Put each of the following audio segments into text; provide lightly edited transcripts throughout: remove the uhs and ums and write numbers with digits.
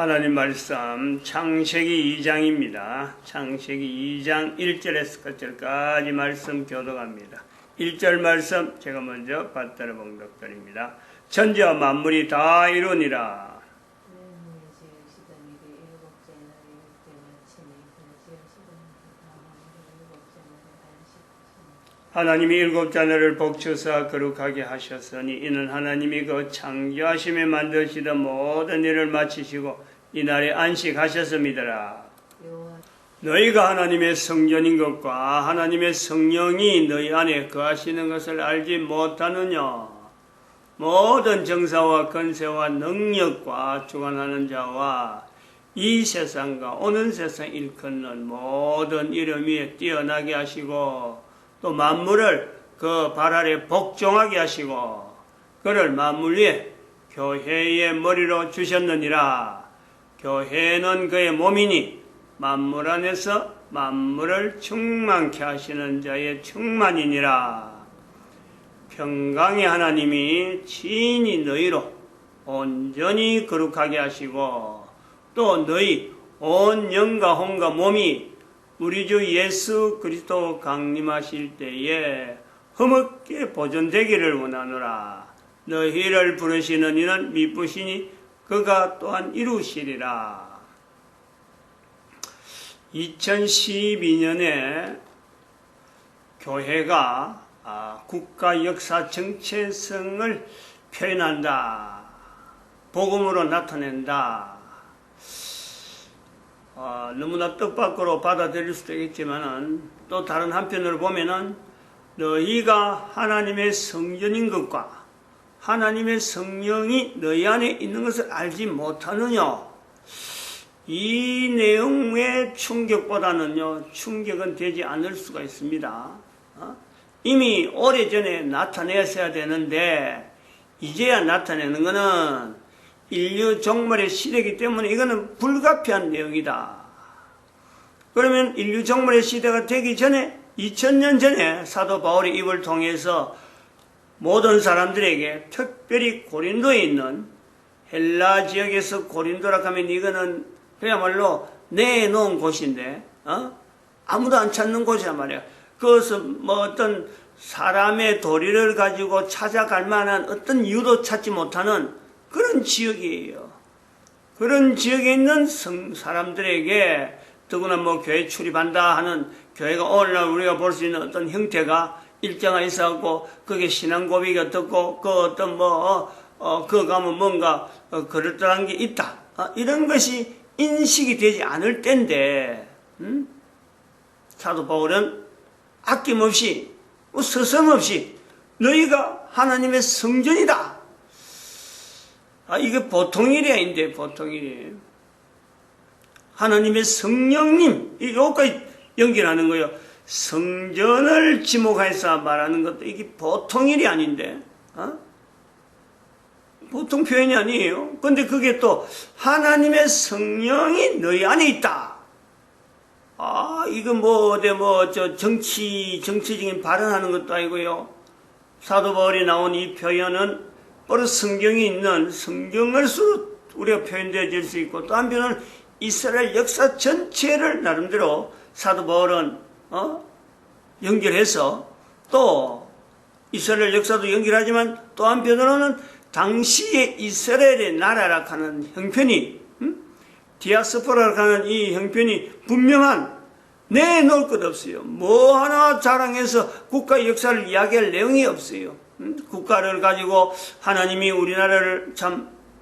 하나님 말씀 창세기 2장입니다. 창세기 2장 1절에서 끝절까지 말씀 교독합니다. 1절 말씀 제가 먼저 받들어 봉독드립니다. 천지와 만물이 다 이루니라. 하나님이 일곱째 날을 복주사 거룩하게 하셨으니 이는 하나님이 그 창조하심에 만드시던 모든 일을 마치시고 이날에 안식하셨음이더라. 너희가 하나님의 성전인 것과 하나님의 성령이 너희 안에 거하시는 것을 알지 못하느냐. 모든 정사와 권세와 능력과 주관하는 자와 이 세상과 오는 세상 일컫는 모든 이름 위에 뛰어나게 하시고 또 만물을 그 발 아래 복종하게 하시고 그를 만물 위에 교회의 머리로 주셨느니라. 교회는 그의 몸이니 만물 안에서 만물을 충만케 하시는 자의 충만이니라. 평강의 하나님이 친히 너희로 온전히 거룩하게 하시고 또 너희 온 영과 혼과 몸이 우리 주 예수 그리스도 강림하실 때에 흠없게 보존되기를 원하노라. 너희를 부르시는 이는 미쁘시니 그가 또한 이루시리라. 2012년에 교회가 국가 역사 정체성을 표현한다. 복음으로 나타낸다. 너무나 뜻밖으로 받아들일 수도 있겠지만 또 다른 한편으로 보면은 너희가 하나님의 성전인 것과 하나님의 성령이 너희 안에 있는 것을 알지 못하느냐. 이 내용의 충격보다는요, 충격은 되지 않을 수가 있습니다. 이미 오래전에 나타냈어야 되는데 이제야 나타내는 것은 인류 종말의 시대이기 때문에 이거는 불가피한 내용이다. 그러면 인류 종말의 시대가 되기 전에 2000년 전에 사도 바울의 입을 통해서 모든 사람들에게 특별히 고린도에 있는 헬라 지역에서 고린도라 하면 이거는 그야말로 내놓은 곳인데 아무도 안 찾는 곳이란 말이야. 그것은 뭐 어떤 사람의 도리를 가지고 찾아갈 만한 어떤 이유도 찾지 못하는 그런 지역이에요. 그런 지역에 있는 사람들에게 더구나 뭐 교회 출입한다 하는 교회가 오늘날 우리가 볼 수 있는 어떤 형태가 일정화 있어갖고 그게 신앙 고백이 어떻고 그 어떤 그거 가면 뭔가 그럴듯한 게 있다. 이런 것이 인식이 되지 않을 때인데 사도 바울은 아낌없이 서슴없이 너희가 하나님의 성전이다. 이게 보통 일이 아닌데, 보통 일이. 하나님의 성령님, 여기까지 연결하는 거예요. 성전을 지목해서 말하는 것도 이게 보통 일이 아닌데, 보통 표현이 아니에요. 근데 그게 또 하나님의 성령이 너희 안에 있다. 이거 정치적인 발언하는 것도 아니고요. 사도 바울이 나온 이 표현은 바로 성경이 있는 성경을수록 우리가 표현되어질 수 있고 또 한편은 이스라엘 역사 전체를 나름대로 사도 바울은 연결해서 또 이스라엘 역사도 연결하지만 또 한편으로는 당시의 이스라엘의 나라라 하는 형편이 디아스포라라 하는 이 형편이 분명한 내놓을 것 없어요. 뭐 하나 자랑해서 국가의 역사를 이야기할 내용이 없어요. 국가를 가지고 하나님이 우리나라를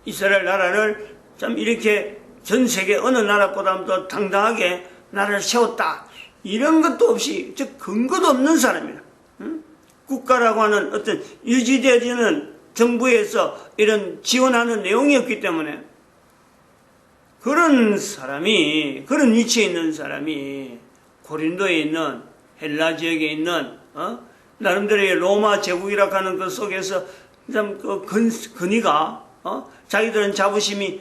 이스라엘 나라를 이렇게 전 세계 어느 나라보다 더 당당하게 나라를 세웠다. 이런 것도 없이 근거도 없는 사람이에요. 국가라고 하는 어떤 유지되어지는 정부에서 이런 지원하는 내용이 없기 때문에 그런 위치에 있는 사람이 고린도에 있는 헬라 지역에 있는 나름대로의 로마 제국이라고 하는 그 속에서 참 그 근위가 자기들은 자부심이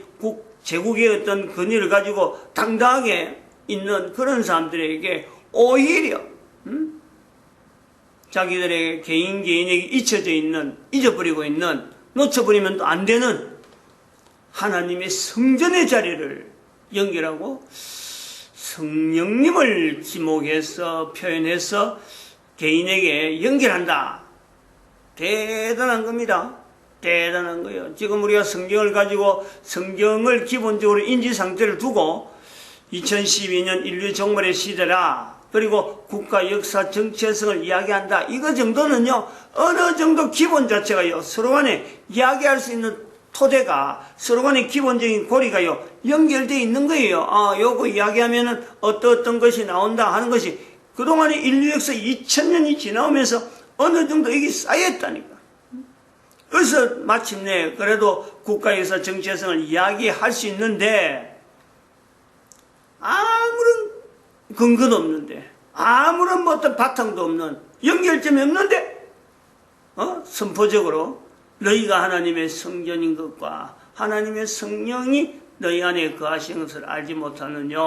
제국의 어떤 근위를 가지고 당당하게 있는 그런 사람들에게 오히려 자기들의 개인에게 잊혀져 있는, 잊어버리고 있는, 놓쳐버리면 또 안 되는 하나님의 성전의 자리를 연결하고 성령님을 지목해서 표현해서 개인에게 연결한다. 대단한 겁니다. 대단한 거예요. 지금 우리가 성경을 가지고 성경을 기본적으로 인지 상태를 두고 2012년 인류 종말의 시대라, 그리고 국가 역사 정체성을 이야기한다. 이거 정도는요, 어느 정도 기본 자체가요, 서로 간에 이야기할 수 있는 토대가, 서로 간의 기본적인 고리가요, 연결되어 있는 거예요. 아, 요거 이야기하면은 어떤 것이 나온다 하는 것이 그동안의 인류 역사 2000년이 지나오면서 어느 정도 이게 쌓였다니까. 그래서 마침내 그래도 국가 역사 정체성을 이야기할 수 있는데, 아무런 근거도 없는데, 아무런 뭐 어떤 바탕도 없는, 연결점이 없는데, 선포적으로 너희가 하나님의 성전인 것과 하나님의 성령이 너희 안에 거하시는 것을 알지 못하느냐.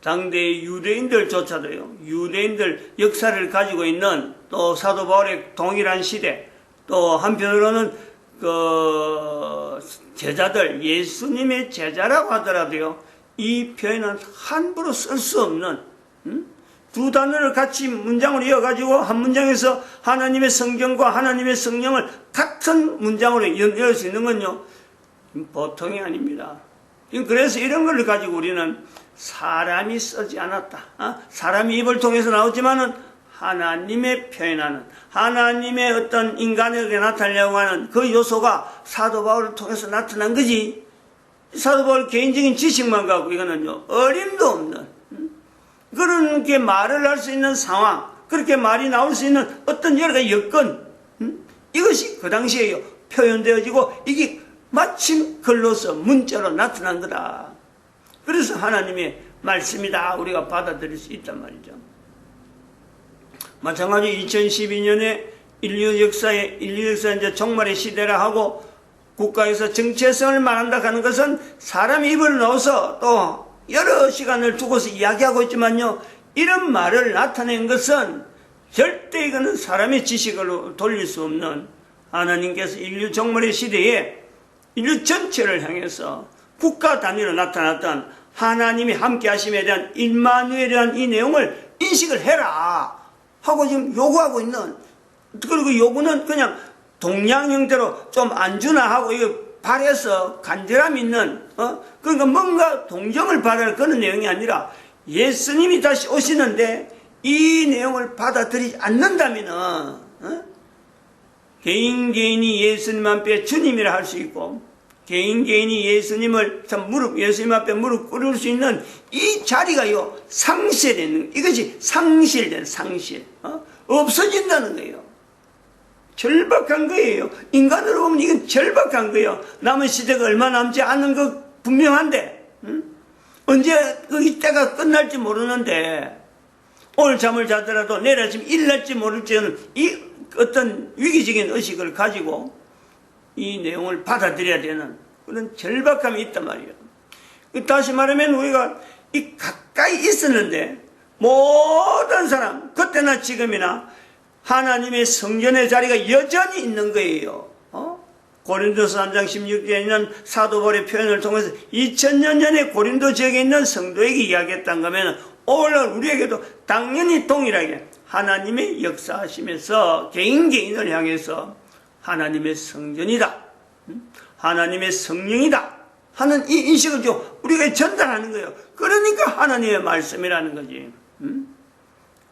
당대의 유대인들조차도요, 유대인들 역사를 가지고 있는 또 사도 바울의 동일한 시대, 또 한편으로는 그 제자들, 예수님의 제자라고 하더라도요, 이 표현은 함부로 쓸 수 없는, 두 단어를 같이 문장으로 이어가지고 한 문장에서 하나님의 성경과 하나님의 성령을 같은 문장으로 연결할 수 있는 건요, 보통이 아닙니다. 그래서 이런 걸 가지고 우리는 사람이 쓰지 않았다. 사람이 입을 통해서 나오지만은 하나님의 표현하는, 하나님의 어떤 인간에게 나타내려고 하는 그 요소가 사도 바울을 통해서 나타난 거지. 사도 바울 개인적인 지식만 갖고 이거는요, 어림도 없는, 그렇게 말을 할 수 있는 상황, 그렇게 말이 나올 수 있는 어떤 여러 가지 여건, 이것이 그 당시에요, 표현되어지고 이게 마침 글로서 문자로 나타난 거다. 그래서 하나님의 말씀이다 우리가 받아들일 수 있단 말이죠. 마찬가지로 2012년에 인류 역사의 이제 종말의 시대라 하고 국가에서 정체성을 말한다 하는 것은 사람이 입을 넣어서 또 여러 시간을 두고서 이야기하고 있지만요, 이런 말을 나타낸 것은 절대 이거는 사람의 지식으로 돌릴 수 없는, 하나님께서 인류 종말의 시대에 인류 전체를 향해서 국가 단위로 나타났던 하나님이 함께 하심에 대한 임마누엘에 대한 이 내용을 인식을 해라 하고 지금 요구하고 있는, 그리고 요구는 그냥 동양 형태로 좀 안 주나 하고 이거 발해서 간절함 있는, 그러니까 뭔가 동정을 바라는 그런 내용이 아니라 예수님이 다시 오시는데 이 내용을 받아들이지 않는다면은, 개인이 예수님 앞에 주님이라 할 수 있고, 개인이 예수님을 예수님 앞에 무릎 꿇을 수 있는 이 자리가요, 상실되는, 이것이 상실된, 없어진다는 거예요. 절박한 거예요. 인간으로 보면 이건 절박한 거예요. 남은 시대가 얼마 남지 않은 거 분명한데, 언제 이 때가 끝날지 모르는데, 오늘 잠을 자더라도 내일 아침 일날지 모를지는 이 어떤 위기적인 의식을 가지고 이 내용을 받아들여야 되는 그런 절박함이 있단 말이에요. 다시 말하면 우리가 이 가까이 있었는데 모든 사람, 그때나 지금이나 하나님의 성전의 자리가 여전히 있는 거예요. 고린도서 3장 16절에 있는 사도 바울의 표현을 통해서 2000년 전에 고린도 지역에 있는 성도에게 이야기했던 거면 오늘날 우리에게도 당연히 동일하게 하나님의 역사하시면서 개인을 향해서 하나님의 성전이다, 하나님의 성령이다 하는 이 인식을 좀 우리가 전달하는 거예요. 그러니까 하나님의 말씀이라는 거지.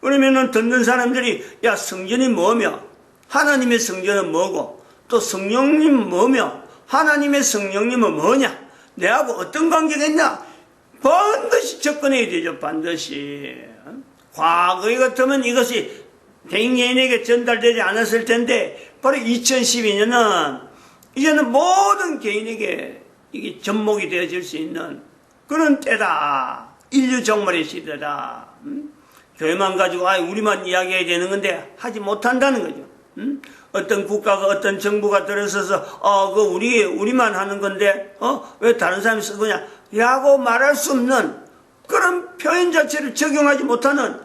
그러면은 듣는 사람들이 야, 성전이 뭐며 하나님의 성전은 뭐고 또 성령님 뭐며 하나님의 성령님은 뭐냐, 내하고 어떤 관계가 있나, 반드시 접근해야 되죠. 반드시. 과거에 같으면 이것이 개인에게 전달되지 않았을 텐데 바로 2012년은 이제는 모든 개인에게 이게 접목이 되어질 수 있는 그런 때다. 인류 종말의 시대다. 교회만 가지고 우리만 이야기해야 되는 건데 하지 못한다는 거죠. 어떤 국가가 어떤 정부가 들어서서 그 우리만 하는 건데 왜 다른 사람이 쓰느냐 라고 말할 수 없는 그런 표현 자체를 적용하지 못하는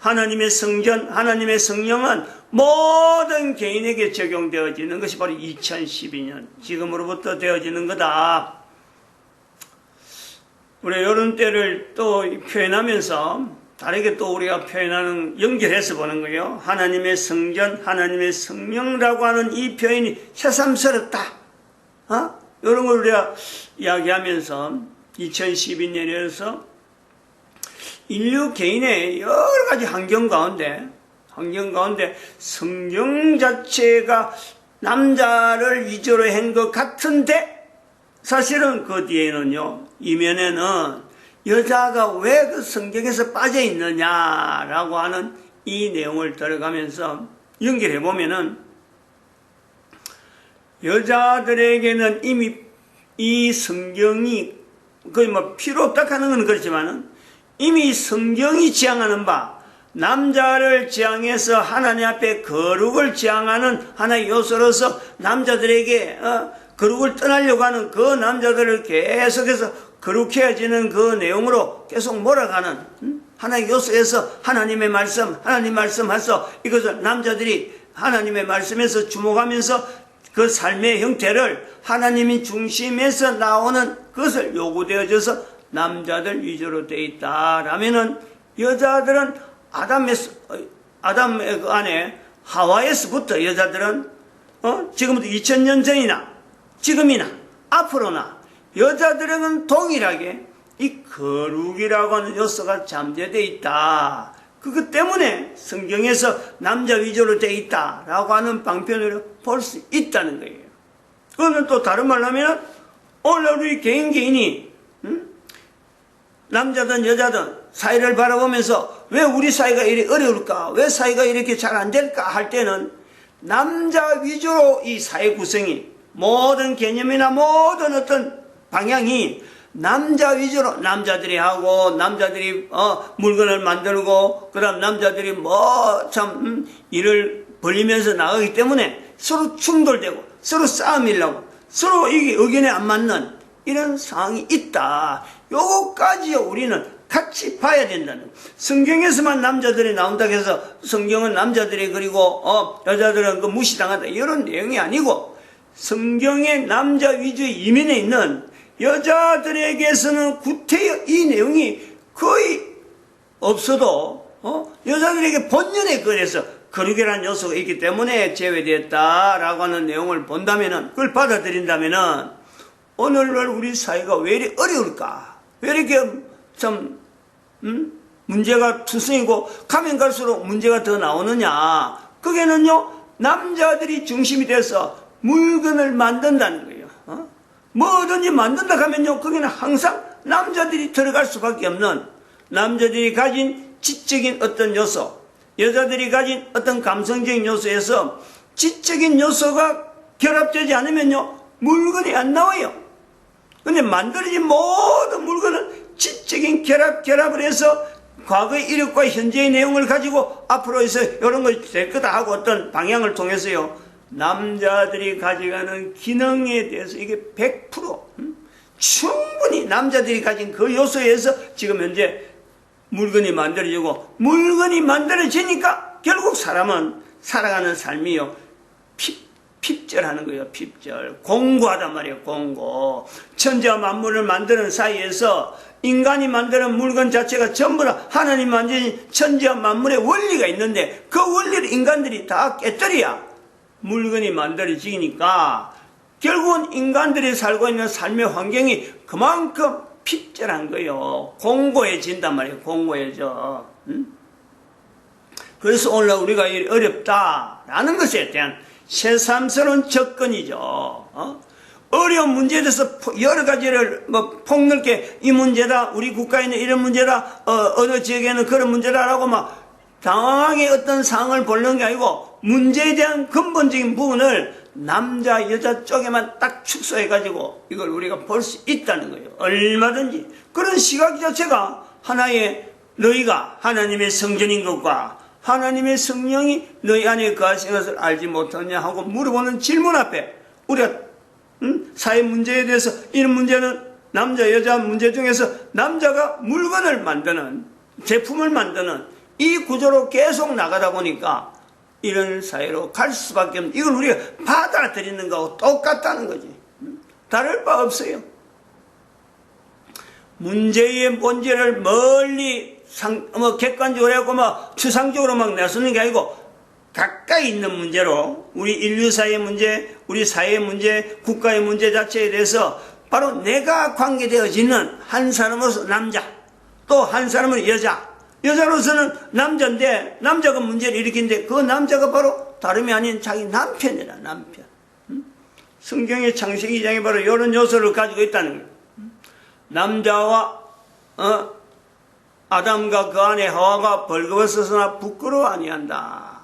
하나님의 성전, 하나님의 성령은 모든 개인에게 적용되어지는 것이 바로 2012년 지금으로부터 되어지는 거다. 우리 이런 때를 또 표현하면서 다르게 또 우리가 표현하는, 연결해서 보는 거예요. 하나님의 성전, 하나님의 성령이라고 하는 이 표현이 새삼스럽다. 이런 걸 우리가 이야기하면서 2012년에서 인류 개인의 여러 가지 환경 가운데 성경 자체가 남자를 위주로 한 것 같은데 사실은 그 뒤에는요, 이면에는 여자가 왜 그 성경에서 빠져 있느냐라고 하는 이 내용을 들어가면서 연결해 보면은 여자들에게는 이미 이 성경이 거의 뭐 필요 없다 하는 건 그렇지만은 이미 성경이 지향하는 바, 남자를 지향해서 하나님 앞에 거룩을 지향하는 하나의 요소로서 남자들에게 거룩을 떠나려고 하는 그 남자들을 계속해서 거룩해지는 그 내용으로 계속 몰아가는 하나의 요소에서 하나님의 말씀, 하나님 말씀하셔서 이것을 남자들이 하나님의 말씀에서 주목하면서 그 삶의 형태를 하나님이 중심에서 나오는 것을 요구되어져서 남자들 위주로 되어 있다라면은 여자들은 아담 안에 하와에서부터 여자들은 지금부터 2000년 전이나 지금이나 앞으로나 여자들은 동일하게 이 거룩이라고 하는 요소가 잠재되어 있다. 그것 때문에 성경에서 남자 위주로 되어 있다라고 하는 방편으로 볼 수 있다는 거예요. 그거는 또 다른 말로 하면 오늘 우리 개인이 남자든 여자든 사회를 바라보면서 왜 우리 사회가 이렇게 어려울까? 왜 사회가 이렇게 잘 안 될까? 할 때는 남자 위주로 이 사회 구성이 모든 개념이나 모든 어떤 방향이 남자 위주로 남자들이 하고 남자들이 물건을 만들고 그다음 남자들이 일을 벌리면서 나가기 때문에 서로 충돌되고 서로 싸움이려고 서로 이게 의견에 안 맞는 이런 상황이 있다. 요거까지 우리는 같이 봐야 된다는. 성경에서만 남자들이 나온다고 해서 성경은 남자들이 그리고 여자들은 그 무시당한다 이런 내용이 아니고 성경의 남자 위주의 이면에 있는 여자들에게서는 구태여 이 내용이 거의 없어도 여자들에게 본연에 그래서 거룩이라는 요소가 있기 때문에 제외되었다라고 하는 내용을 본다면은 그걸 받아들인다면은 오늘날 우리 사회가 왜 이렇게 어려울까? 왜 이렇게 참 문제가 투성이고 가면 갈수록 문제가 더 나오느냐? 그게는요 남자들이 중심이 돼서 물건을 만든다는 거예요. 뭐든지 만든다 하면요 거기는 항상 남자들이 들어갈 수밖에 없는 남자들이 가진 지적인 어떤 요소, 여자들이 가진 어떤 감성적인 요소에서 지적인 요소가 결합되지 않으면요 물건이 안 나와요. 근데 만들어진 모든 물건은 지적인 결합을 해서 과거의 이력과 현재의 내용을 가지고 앞으로 해서 이런 거 될 거다 하고 어떤 방향을 통해서요 남자들이 가져가는 기능에 대해서 이게 100% 충분히 남자들이 가진 그 요소에서 지금 현재 물건이 만들어지고 물건이 만들어지니까 결국 사람은 살아가는 삶이요 핍절하는 거예요. 핍절 공고하단 말이에요. 공고 천지와 만물을 만드는 사이에서 인간이 만드는 물건 자체가 전부 다 하나님 만드신 천지와 만물의 원리가 있는데 그 원리를 인간들이 다 깨뜨려야 물건이 만들어지니까 결국은 인간들이 살고 있는 삶의 환경이 그만큼 핍절한 거예요. 공고해진단 말이에요. 공고해져. 그래서 오늘 우리가 어렵다라는 것에 대한 새삼스러운 접근이죠. 어려운 문제에 대해서 여러 가지를 폭넓게 이 문제다, 우리 국가에는 이런 문제다, 어느 지역에는 그런 문제다라고 막 당황하게 어떤 상황을 보는 게 아니고 문제에 대한 근본적인 부분을 남자 여자 쪽에만 딱 축소해가지고 이걸 우리가 볼 수 있다는 거예요. 얼마든지 그런 시각 자체가 하나의 너희가 하나님의 성전인 것과 하나님의 성령이 너희 안에 거하신 것을 알지 못하냐 하고 물어보는 질문 앞에 우리가 사회 문제에 대해서 이런 문제는 남자 여자 문제 중에서 남자가 물건을 만드는 제품을 만드는 이 구조로 계속 나가다 보니까 이런 사회로 갈 수밖에 없는, 이걸 우리가 받아들이는 거하고 똑같다는 거지. 다를 바 없어요. 문제의 본질을 멀리 객관적으로 하고 추상적으로 내서는 게 아니고 가까이 있는 문제로 우리 인류 사회의 문제, 우리 사회의 문제, 국가의 문제 자체에 대해서 바로 내가 관계되어지는 한 사람으로서 남자, 또 한 사람은 여자로서는 남자인데 남자가 문제를 일으키는데 그 남자가 바로 다름이 아닌 자기 남편이라, 남편. 성경의 창세기 2장이 바로 이런 요소를 가지고 있다는 거예요. 남자와 아담과 그 안에 하와가 벌거벗었으나 부끄러워 아니한다.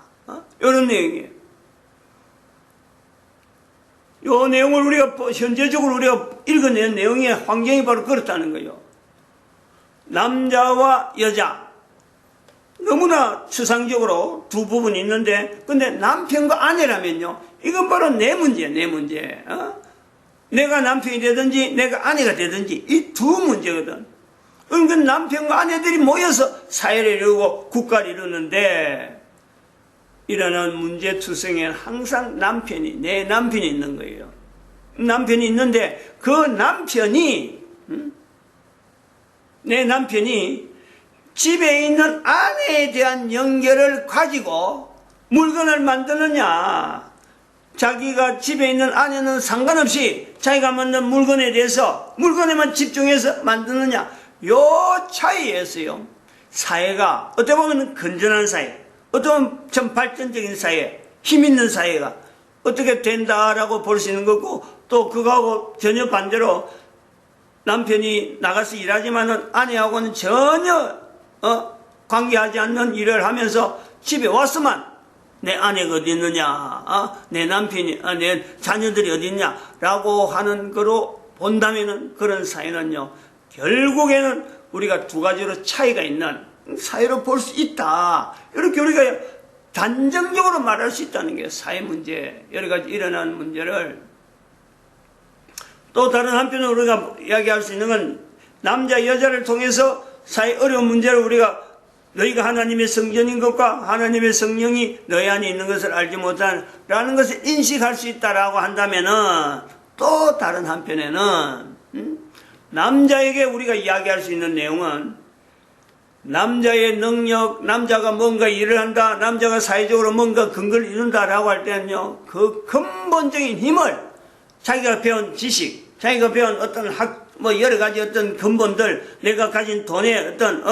이런 내용이에요. 이 내용을 우리가 현재적으로 우리가 읽어낸 내용의 환경이 바로 그렇다는 거예요. 남자와 여자, 너무나 추상적으로 두 부분이 있는데, 근데 남편과 아내라면요, 이건 바로 내 문제야, 내 문제. 내가 남편이 되든지 내가 아내가 되든지 이 두 문제거든. 그러니까 남편과 아내들이 모여서 사회를 이루고 국가를 이루는데, 일어나는 문제투성에는 항상 내 남편이 있는 거예요. 남편이 있는데 그 남편이, 내 남편이 집에 있는 아내에 대한 연결을 가지고 물건을 만드느냐, 자기가 집에 있는 아내는 상관없이 자기가 만든 물건에 대해서 물건에만 집중해서 만드느냐, 요 차이에서요 사회가 어떻게 보면 건전한 사회, 어떻게 보면 좀 발전적인 사회, 힘 있는 사회가 어떻게 된다라고 볼 수 있는 거고, 또 그거하고 전혀 반대로 남편이 나가서 일하지만은 아내하고는 전혀 관계하지 않는 일을 하면서 집에 왔으면 내 아내가 어디 있느냐, 내 남편이, 내 자녀들이 어디 있냐라고 하는 거로 본다면은 그런 사회는요, 결국에는 우리가 두 가지로 차이가 있는 사회로 볼 수 있다. 이렇게 우리가 단정적으로 말할 수 있다는 게 사회 문제, 여러 가지 일어나는 문제를. 또 다른 한편으로 우리가 이야기할 수 있는 건 남자, 여자를 통해서 사회 어려운 문제를 우리가 너희가 하나님의 성전인 것과 하나님의 성령이 너희 안에 있는 것을 알지 못하라는 것을 인식할 수 있다라고 한다면은, 또 다른 한편에는 남자에게 우리가 이야기할 수 있는 내용은 남자의 능력, 남자가 뭔가 일을 한다, 남자가 사회적으로 뭔가 근거를 이룬다라고 할 때는요, 그 근본적인 힘을 자기가 배운 지식, 자기가 배운 어떤 여러 가지 어떤 근본들, 내가 가진 돈의 어떤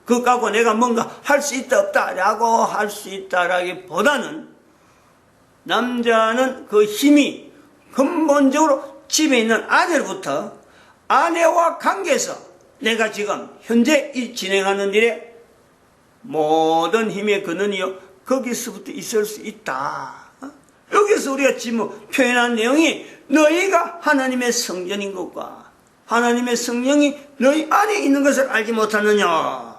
그거 갖고 내가 뭔가 할 수 있다 없다라고 할 수 있다라기보다는 남자는 그 힘이 근본적으로 집에 있는 아내로부터, 아내와 관계에서 내가 지금 현재 진행하는 일에 모든 힘의 근원이요, 거기서부터 있을 수 있다. 여기서 우리가 지금 표현한 내용이 너희가 하나님의 성전인 것과 하나님의 성령이 너희 안에 있는 것을 알지 못하느냐.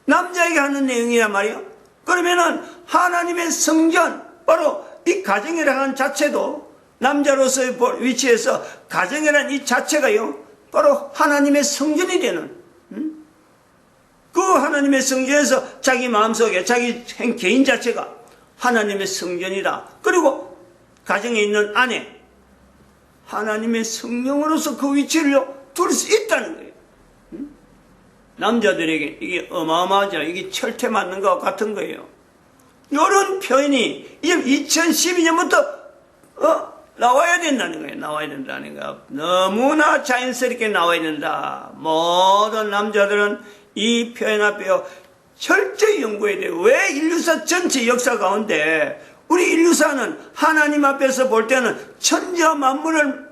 남자에게 하는 내용이란 말이에요. 그러면은 하나님의 성전, 바로 이 가정이라는 하는 자체도 남자로서의 위치에서 가정이라는 이 자체가요, 바로 하나님의 성전이 되는, 그 하나님의 성전에서 자기 마음속에 자기 개인 자체가 하나님의 성전이다. 그리고 가정에 있는 아내, 하나님의 성령으로서 그 위치를 둘 수 있다는 거예요. 남자들에게 이게 어마어마하죠. 이게 철퇴 맞는 것 같은 거예요. 이런 표현이 이제 2012년부터 나와야 된다는 거예요. 나와야 된다는 거예요. 너무나 자연스럽게 나와야 된다. 모든 남자들은 이 표현 앞에 철저히 연구해야 돼요. 왜 인류사 전체 역사 가운데 우리 인류사는 하나님 앞에서 볼 때는 천지와 만물을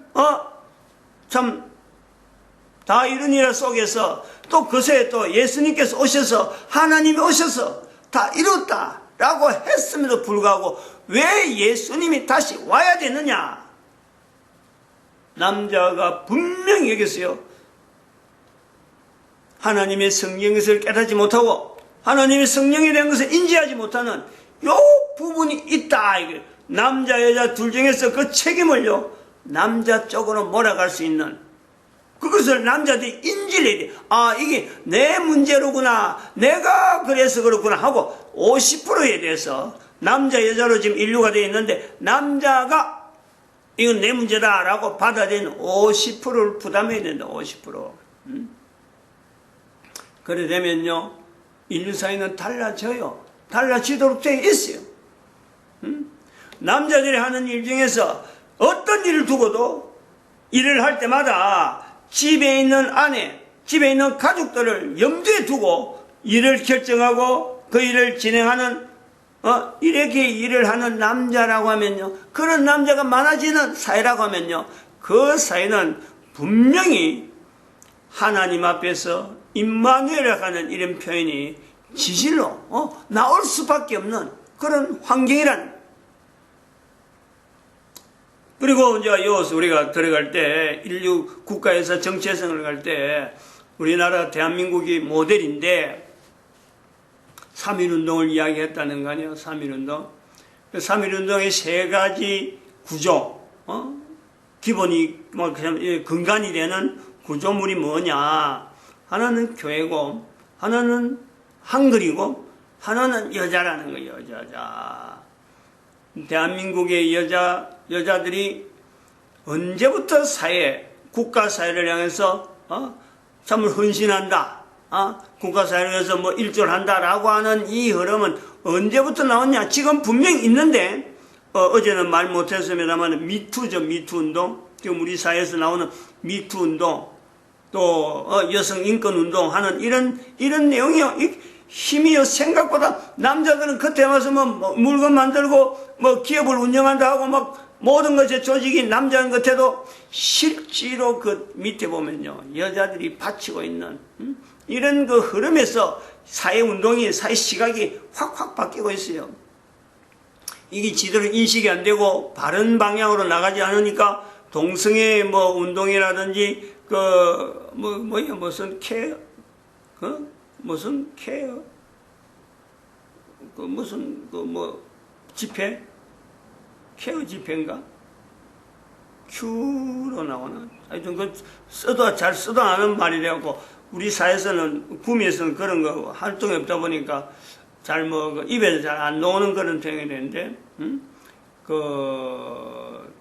참 다 이룬 일 속에서 또 그새 또 예수님께서 오셔서, 하나님이 오셔서 다 이뤘다라고 했음에도 불구하고 왜 예수님이 다시 와야 되느냐? 남자가 분명히 여기서요, 하나님의 성령의 것을 깨닫지 못하고 하나님의 성령에 대한 것을 인지하지 못하는 요 부분이 있다. 남자 여자 둘 중에서 그 책임을요, 남자 쪽으로 몰아갈 수 있는, 그것을 남자들이 인지를 해야 돼. 이게 내 문제로구나, 내가 그래서 그렇구나 하고 50%에 대해서 남자 여자로 지금 인류가 되어 있는데 남자가 이건 내 문제다라고 받아들이는 50%를 부담해야 된다. 50%. 그래 되면요 인류 사회는 달라져요. 달라지도록 되어 있어요. 남자들이 하는 일 중에서 어떤 일을 두고도 일을 할 때마다 집에 있는 아내, 집에 있는 가족들을 염두에 두고 일을 결정하고 그 일을 진행하는 이렇게 일을 하는 남자라고 하면요, 그런 남자가 많아지는 사회라고 하면요, 그 사회는 분명히 하나님 앞에서 임마누엘이라고 하는 이런 표현이 지질로 나올 수밖에 없는 그런 환경이라는. 그리고 이제 여기서 우리가 들어갈 때 인류 국가에서 정체성을 갈 때 우리나라 대한민국이 모델인데 3.1운동을 이야기했다는 거 아니에요. 3.1운동. 3.1운동의 세 가지 구조, 기본이 근간이 되는 구조물이 뭐냐. 하나는 교회고, 하나는 한글이고, 하나는 여자라는 거예요. 여자. 대한민국의 여자들이 언제부터 국가 사회를 향해서 참 헌신한다. 국가사회를 위해서 뭐 일조한다라고 하는 이 흐름은 언제부터 나왔냐? 지금 분명히 있는데, 어제는 말 못했습니다만, 미투죠, 미투운동. 지금 우리 사회에서 나오는 미투운동, 또, 여성 인권운동 하는 이런 내용이요. 힘이요, 생각보다 남자들은 그때 와서 뭐 물건 만들고, 뭐 기업을 운영한다 하고 막 모든 것의 조직이 남자인 것 같아도 실제로 그 밑에 보면요. 여자들이 바치고 있는, 이런 그 흐름에서 사회운동이, 사회 시각이 확확 바뀌고 있어요. 이게 제대로 인식이 안 되고 바른 방향으로 나가지 않으니까 동성애 뭐 운동이라든지 무슨 케어, 집회? 케어 집회인가? Q로 나오나? 하여튼 잘 써도 아는 말이라고 우리 사회에서는, 구미에서는 그런 거 활동이 없다 보니까 잘 입에서 잘 안 나오는 그런 표현이 되는데, 그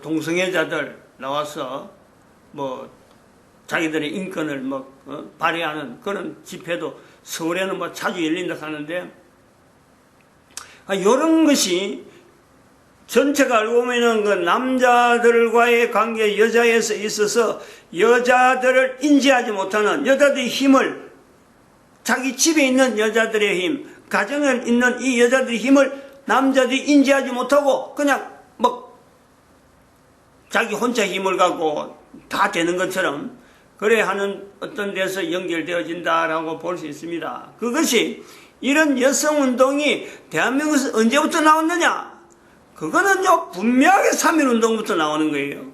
동성애자들 나와서 자기들의 인권을 발휘하는 그런 집회도 서울에는 자주 열린다 하는데, 이런 것이 전체가 알고 보면은 그 남자들과의 관계, 여자에서 있어서 여자들을 인지하지 못하는, 여자들의 힘을, 자기 집에 있는 여자들의 힘, 가정에 있는 이 여자들의 힘을 남자들이 인지하지 못하고 그냥 자기 혼자 힘을 갖고 다 되는 것처럼 그래 하는 어떤 데서 연결되어진다라고 볼 수 있습니다. 그것이 이런 여성운동이 대한민국에서 언제부터 나왔느냐? 그거는요, 분명하게 3.1운동부터 나오는 거예요.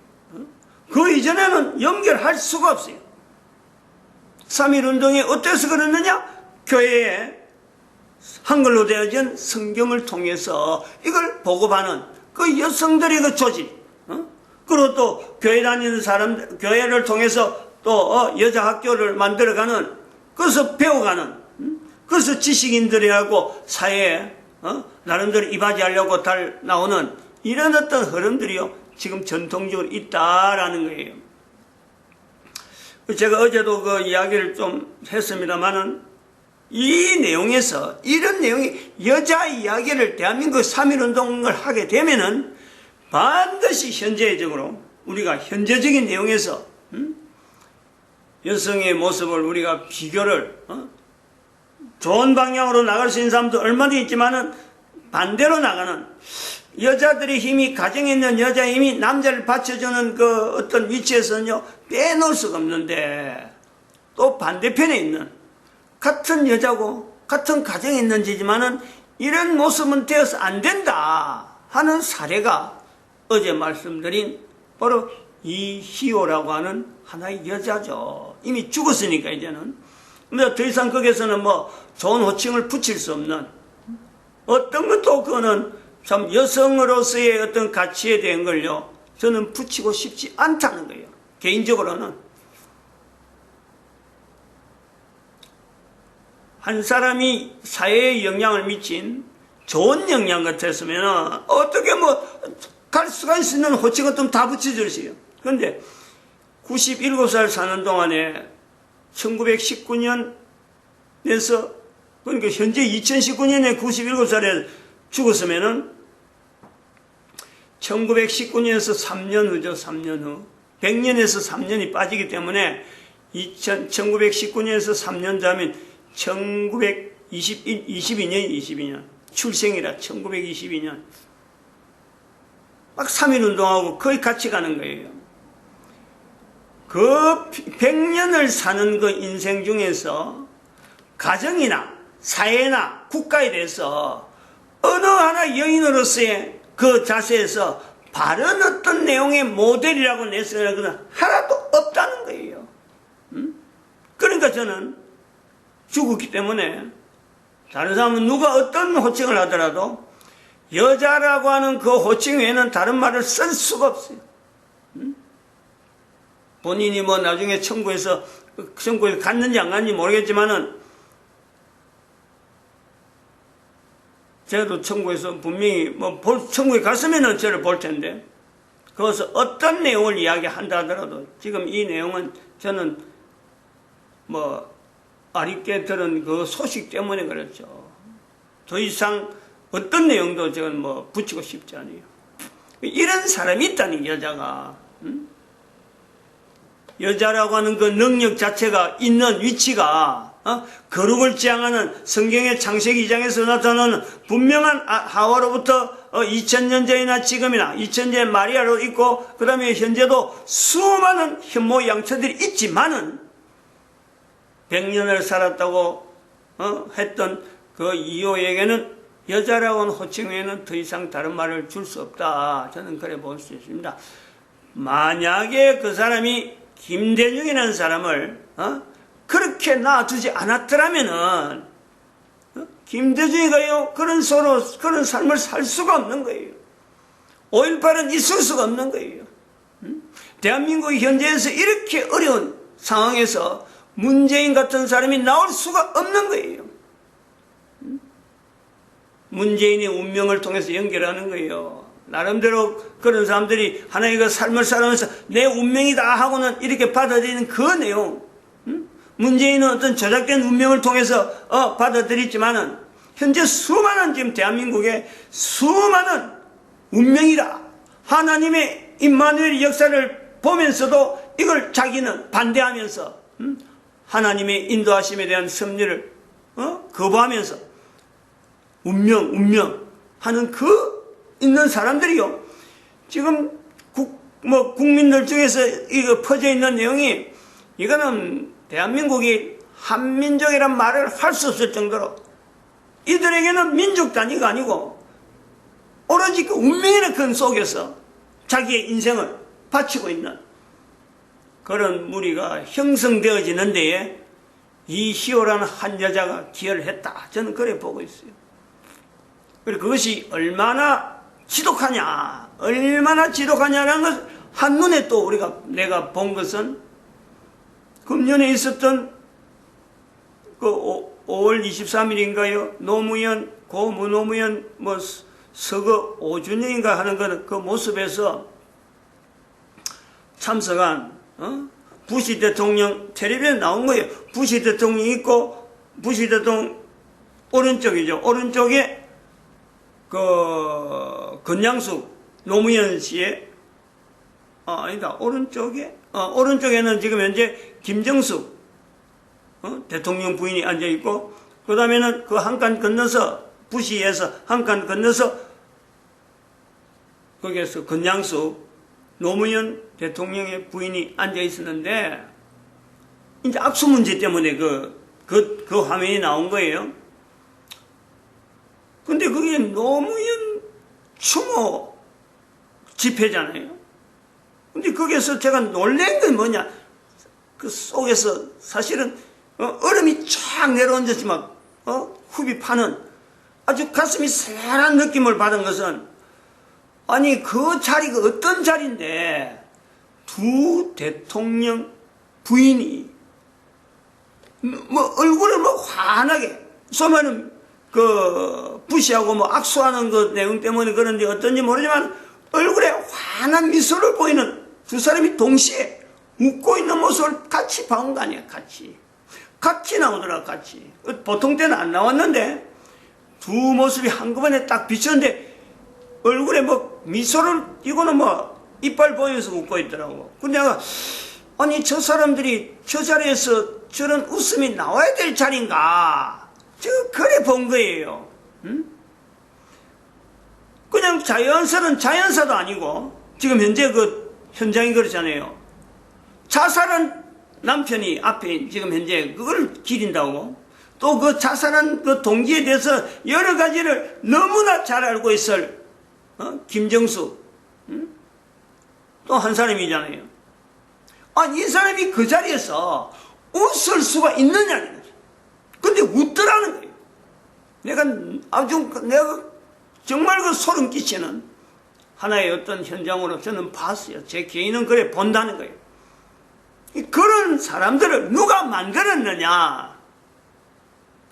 그 이전에는 연결할 수가 없어요. 3.1운동이 어때서 그러느냐? 교회에 한글로 되어진 성경을 통해서 이걸 보급하는 그 여성들의 그 조직, 그리고 또 교회 다니는 사람들, 교회를 통해서 또 여자 학교를 만들어가는, 그래서 배워가는, 그래서 지식인들이하고 사회에 나름대로 이바지하려고 나오는 이런 어떤 흐름들이요, 지금 전통적으로 있다라는 거예요. 제가 어제도 그 이야기를 좀 했습니다만은, 이 내용에서, 이런 내용이 여자 이야기를 대한민국 3.1운동을 하게 되면은 반드시 현재적으로 우리가 현재적인 내용에서 여성의 모습을 우리가 비교를 좋은 방향으로 나갈 수 있는 사람도 얼마나 있지만은 반대로 나가는, 여자들의 힘이, 가정에 있는 여자의 힘이 남자를 받쳐주는 그 어떤 위치에서는요, 빼놓을 수가 없는데, 또 반대편에 있는, 같은 여자고, 같은 가정에 있는 지지만은 이런 모습은 되어서 안 된다 하는 사례가 어제 말씀드린 바로 이희호라고 하는 하나의 여자죠. 이미 죽었으니까 이제는. 근데 더 이상 거기에서는 좋은 호칭을 붙일 수 없는, 어떤 것도 그거는 참 여성으로서의 어떤 가치에 대한 걸요, 저는 붙이고 싶지 않다는 거예요. 개인적으로는. 한 사람이 사회에 영향을 미친 좋은 영양 같았으면 어떻게 뭐 갈 수가 있는 호칭 같으면 다 붙여주세요. 그런데 97살 사는 동안에 1919년에서 그러니까 현재 2019년에 97살에 죽었으면은 1919년에서 3년 후죠. 3년 후. 100년에서 3년이 빠지기 때문에 1919년에서 3년 자면 1922년 출생이라 1922년 막 3.1 운동하고 거의 같이 가는 거예요. 그 100년을 사는 그 인생 중에서 가정이나 사회나 국가에 대해서 어느 하나 여인으로서의 그 자세에서 바른 어떤 내용의 모델이라고 내세우는 것은 하나도 없다는 거예요. 그러니까 저는 죽었기 때문에 다른 사람은 누가 어떤 호칭을 하더라도 여자라고 하는 그 호칭 외에는 다른 말을 쓸 수가 없어요. 본인이 뭐 나중에 천국에 갔는지 안 갔는지 모르겠지만은 저도 천국에서 분명히 천국에 갔으면은 저를 볼 텐데 거기서 어떤 내용을 이야기한다 하더라도 지금 이 내용은 저는 아쉽게 들은 그 소식 때문에 그렇죠. 더 이상 어떤 내용도 저는 붙이고 싶지 않아요. 이런 사람이 있다니, 여자가. 여자라고 하는 그 능력 자체가 있는 위치가, 거룩을 지향하는 성경의 창세기 2장에서 나타나는 분명한 하와로부터 2000년 전이나 지금이나 2000년 마리아로 있고, 그 다음에 현재도 수많은 현모 양처들이 있지만은, 100년을 살았다고 했던 그 이호에게는 여자라고 하는 호칭 외에는 더 이상 다른 말을 줄 수 없다. 저는 그래 볼 수 있습니다. 만약에 그 사람이 김대중이라는 사람을 그렇게 놔두지 않았더라면은 김대중이가요 그런 삶을 살 수가 없는 거예요. 5.18은 있을 수가 없는 거예요. 대한민국 현재에서 이렇게 어려운 상황에서 문재인 같은 사람이 나올 수가 없는 거예요. 문재인의 운명을 통해서 연결하는 거예요. 나름대로 그런 사람들이 하나의 그 삶을 살아가면서 내 운명이다 하고는 이렇게 받아들이는 그 내용. 문재인은 어떤 조작된 운명을 통해서 받아들였지만은 현재 수많은 지금 대한민국의 수많은 운명이다. 하나님의 임마누엘 역사를 보면서도 이걸 자기는 반대하면서 하나님의 인도하심에 대한 섭리를 거부하면서 운명 하는 있는 사람들이요. 지금 국민들 중에서 이거 퍼져 있는 내용이 이거는 대한민국이 한민족이란 말을 할 수 없을 정도로 이들에게는 민족 단위가 아니고 오로지 그 운명이라는 큰 속에서 자기의 인생을 바치고 있는 그런 무리가 형성되어지는 데에 이 희호라는 한 여자가 기여를 했다. 저는 그래 보고 있어요. 그리고 그것이 얼마나 지독하냐라는 것 한눈에 또 내가 본 것은 금년에 있었던 그 5월 23일인가요? 고노무현 서거 5주년인가 하는 그 모습에서 참석한 부시 대통령 텔레비전에 나온 거예요. 부시 대통령이 있고 부시 대통령 오른쪽이죠. 오른쪽에 건양숙 노무현 씨의 오른쪽에는 지금 현재 김정숙 대통령 부인이 앉아 있고 그 다음에는 그 한 칸 건너서 부시에서 한 칸 건너서 거기에서 건양숙 노무현 대통령의 부인이 앉아 있었는데 이제 악수 문제 때문에 그 화면이 나온 거예요. 근데 그게 노무현 추모 집회잖아요. 근데 거기에서 제가 놀란 건 뭐냐. 그 속에서 사실은 얼음이 쫙 내려앉았지 막 흡입 파는 아주 가슴이 살한 느낌을 받은 것은 아니 그 자리가 어떤 자리인데 두 대통령 부인이 얼굴을 환하게 소면은 부시하고 뭐 악수하는 그 내용 때문에 그런지 어떤지 모르지만 얼굴에 환한 미소를 보이는 두 사람이 동시에 웃고 있는 모습을 같이 봐온 거 아니야. 같이 나오더라. 같이. 보통 때는 안 나왔는데 두 모습이 한꺼번에 딱 비쳤는데 얼굴에 뭐 미소를 이거는 뭐 이빨 보여서 웃고 있더라고. 근데 내가 아니 저 사람들이 저 자리에서 저런 웃음이 나와야 될 자리인가? 그래 본 거예요. 응? 그냥 자연스러운 자연사도 아니고 지금 현재 그 현장이 그렇잖아요. 자살한 남편이 앞에 지금 현재 그걸 기린다고 또 그 자살한 그 동기에 대해서 여러 가지를 너무나 잘 알고 있을 김정수 또 한 사람이잖아요. 아니 이 사람이 그 자리에서 웃을 수가 있느냐는 거죠. 근데 웃더라는 거예요. 내가 정말 그 소름 끼치는 하나의 어떤 현장으로 저는 봤어요. 제 개인은 그래 본다는 거예요. 그런 사람들을 누가 만들었느냐?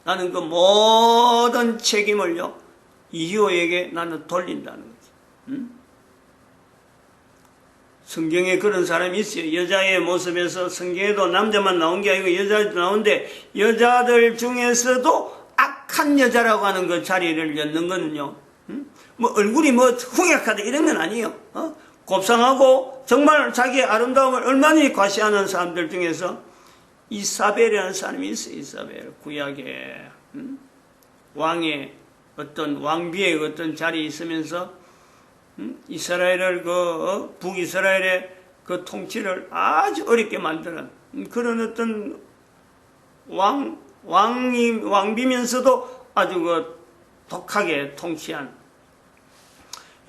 나는 그 모든 책임을요 이효에게 나는 돌린다는 거지. 응? 성경에 그런 사람이 있어요. 여자의 모습에서 성경에도 남자만 나온 게 아니고 여자도 나오는데 여자들 중에서도 악한 여자라고 하는 그 자리를 였는 거는요. 응? 뭐 얼굴이 뭐 흉악하다 이런 건 아니에요. 곱상하고 정말 자기의 아름다움을 얼마나 과시하는 사람들 중에서 이사벨이라는 사람이 있어요. 이사벨 구약에 왕의 어떤 왕비의 어떤 자리에 있으면서 이스라엘을 북이스라엘의 그 통치를 아주 어렵게 만드는 그런 어떤 왕비면서도 아주 그 독하게 통치한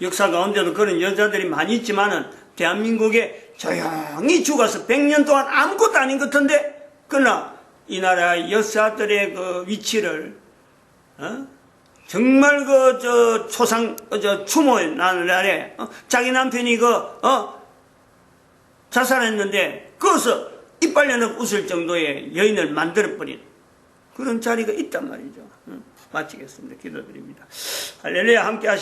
역사 가운데도 그런 여자들이 많이 있지만은 대한민국에 조용히 죽어서 100년 동안 아무것도 아닌 것 같은데 그러나 이 나라 여사들의 그 위치를 정말 추모 날에 자기 남편이 자살했는데 거기서 이빨 내놓고 웃을 정도의 여인을 만들어버린 그런 자리가 있단 말이죠. 마치겠습니다. 기도드립니다. 할렐루야 함께 하시면